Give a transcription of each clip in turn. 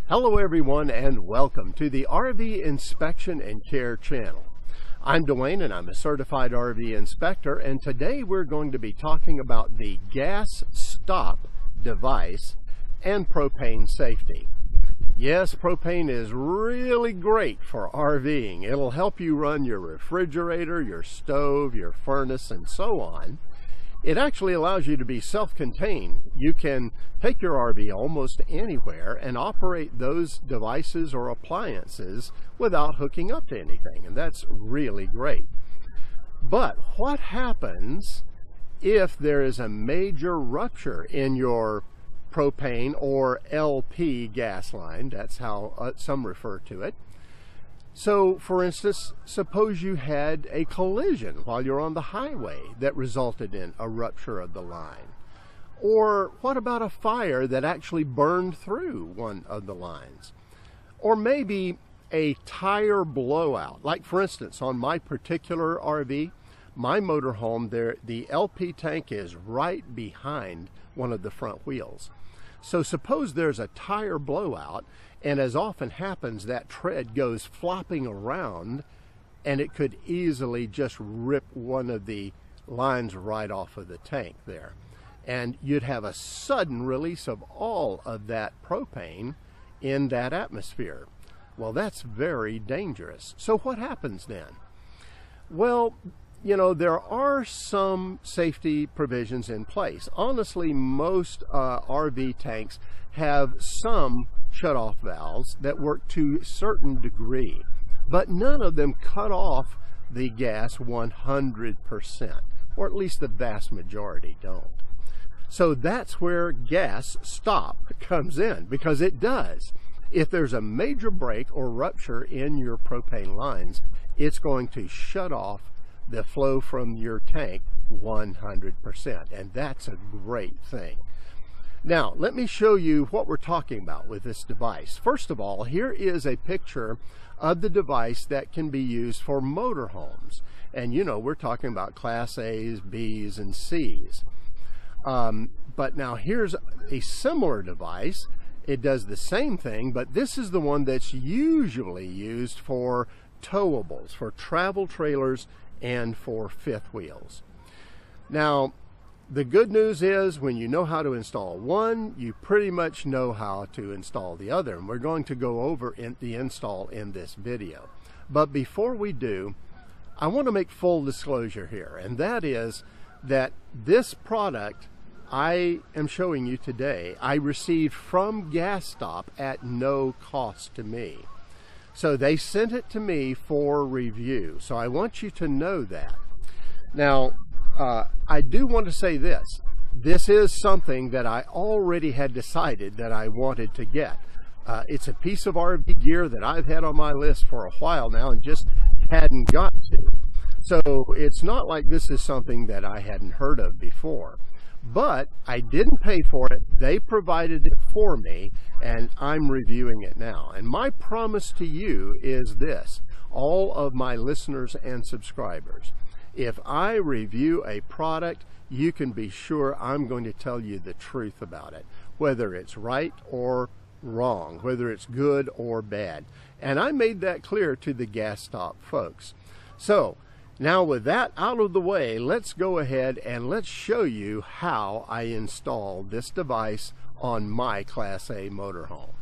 Hello everyone and welcome to the RV Inspection and Care channel. I'm Dwayne and I'm a certified RV inspector, and today we're going to be talking about the GasStop device and propane safety. Yes, propane is really great for RVing. It'll help you run your refrigerator, your stove, your furnace, and so on. It actually allows you to be self-contained. You can take your RV almost anywhere and operate those devices or appliances without hooking up to anything, and that's really great. But what happens if there is a major rupture in your propane or LP gas line? That's how some refer to it. So, for instance, suppose you had a collision while you're on the highway that resulted in a rupture of the line. Or what about a fire that actually burned through one of the lines? Or maybe a tire blowout. Like, for instance, on my particular RV, my motorhome, the LP tank is right behind one of the front wheels. So suppose there's a tire blowout, and as often happens, that tread goes flopping around, and it could easily just rip one of the lines right off of the tank there. And you'd have a sudden release of all of that propane in that atmosphere. Well, that's very dangerous. So what happens then? Well, you know, there are some safety provisions in place. Honestly, most RV tanks have some shut-off valves that work to a certain degree, but none of them cut off the gas 100%, or at least the vast majority don't. So that's where GasStop comes in, because it does. If there's a major break or rupture in your propane lines, it's going to shut off the flow from your tank 100%, and that's a great thing. Now, let me show you what we're talking about with this device. First of all, here is a picture of the device that can be used for motorhomes. And you know, we're talking about Class A's, B's, and C's. But now here's a similar device. It does the same thing, but this is the one that's usually used for towables, for travel trailers, and for fifth wheels. Now, the good news is when you know how to install one, you pretty much know how to install the other. And we're going to go over the install in this video. But before we do, I want to make full disclosure here, and that is that this product I am showing you today, I received from GasStop at no cost to me. So they sent it to me for review. So I want you to know that. Now, I do want to say this. This is something that I already had decided that I wanted to get. It's a piece of RV gear that I've had on my list for a while now and just hadn't got to. So it's not like this is something that I hadn't heard of before. But I didn't pay for it. They provided it for me, and I'm reviewing it now. And my promise to you is this, all of my listeners and subscribers. If I review a product, you can be sure I'm going to tell you the truth about it, whether it's right or wrong, whether it's good or bad. And I made that clear to the GasStop folks. So, now with that out of the way, let's go ahead and let's show you how I install this device on my Class A motorhome.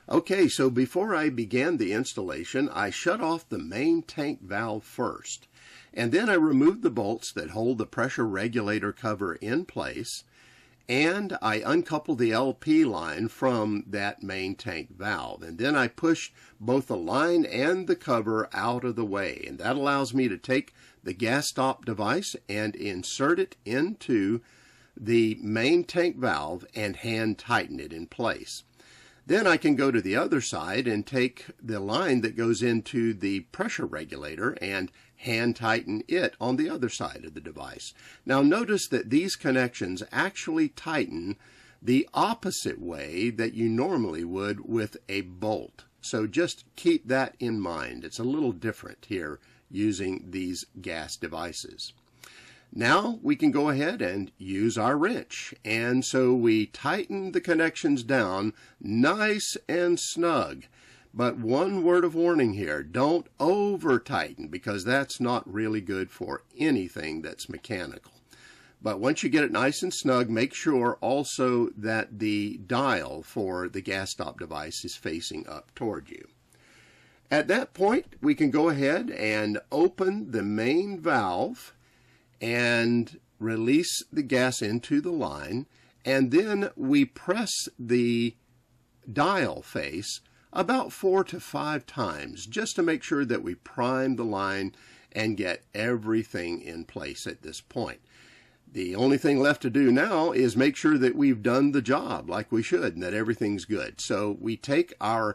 Okay, so before I began the installation, I shut off the main tank valve first, and then I removed the bolts that hold the pressure regulator cover in place, and I uncoupled the LP line from that main tank valve, and then I pushed both the line and the cover out of the way, and that allows me to take the GasStop device and insert it into the main tank valve and hand tighten it in place. Then I can go to the other side and take the line that goes into the pressure regulator and hand tighten it on the other side of the device. Now notice that these connections actually tighten the opposite way that you normally would with a bolt. So just keep that in mind. It's a little different here using these gas devices. Now we can go ahead and use our wrench. And so we tighten the connections down nice and snug. But one word of warning here, don't over tighten, because that's not really good for anything that's mechanical. But once you get it nice and snug, make sure also that the dial for the GasStop device is facing up toward you. At that point, we can go ahead and open the main valve and release the gas into the line, and then we press the dial face about 4 to 5 times just to make sure that we prime the line and get everything in place at this point. The only thing left to do now is make sure that we've done the job like we should and that everything's good. So we take our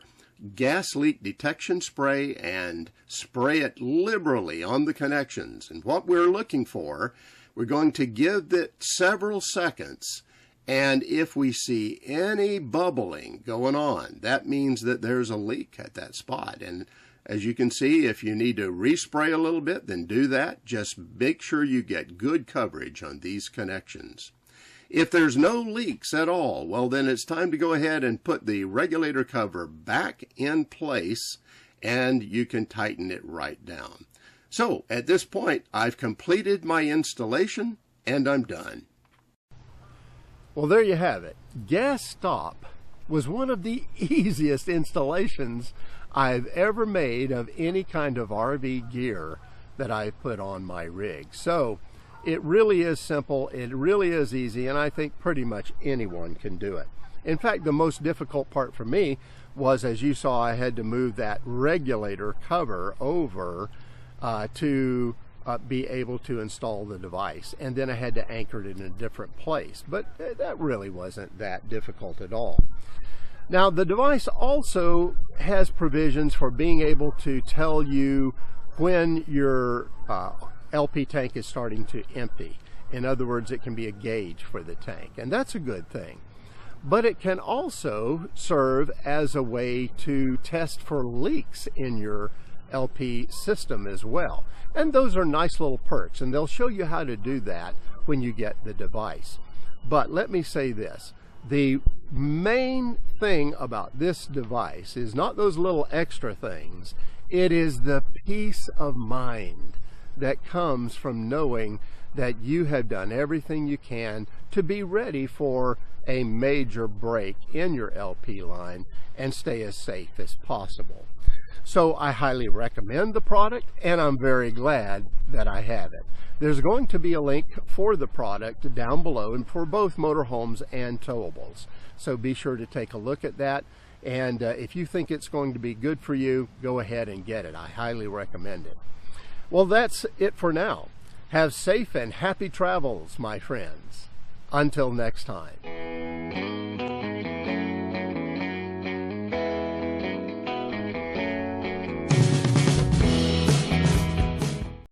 gas leak detection spray and spray it liberally on the connections. And what we're looking for, we're going to give it several seconds, and if we see any bubbling going on, that means that there's a leak at that spot. And as you can see, if you need to respray a little bit, then do that. Just make sure you get good coverage on these connections. If there's no leaks at all, well, then it's time to go ahead and put the regulator cover back in place, and you can tighten it right down. So at this point, I've completed my installation and I'm done. Well, there you have it. GasStop was one of the easiest installations I've ever made of any kind of RV gear that I've put on my rig. So it really is simple, it really is easy, and I think pretty much anyone can do it. In fact, the most difficult part for me was, as you saw, I had to move that regulator cover over to be able to install the device, and then I had to anchor it in a different place. But that really wasn't that difficult at all. Now, the device also has provisions for being able to tell you when your LP tank is starting to empty. In other words, it can be a gauge for the tank, and that's a good thing. But it can also serve as a way to test for leaks in your LP system as well. And those are nice little perks, and they'll show you how to do that when you get the device. But let me say this, the main thing about this device is not those little extra things, it is the peace of mind that comes from knowing that you have done everything you can to be ready for a major break in your LP line and stay as safe as possible. So I highly recommend the product, and I'm very glad that I have it. There's going to be a link for the product down below, and for both motorhomes and towables. So be sure to take a look at that, and if you think it's going to be good for you, go ahead and get it. I highly recommend it. Well, that's it for now. Have safe and happy travels, my friends. Until next time.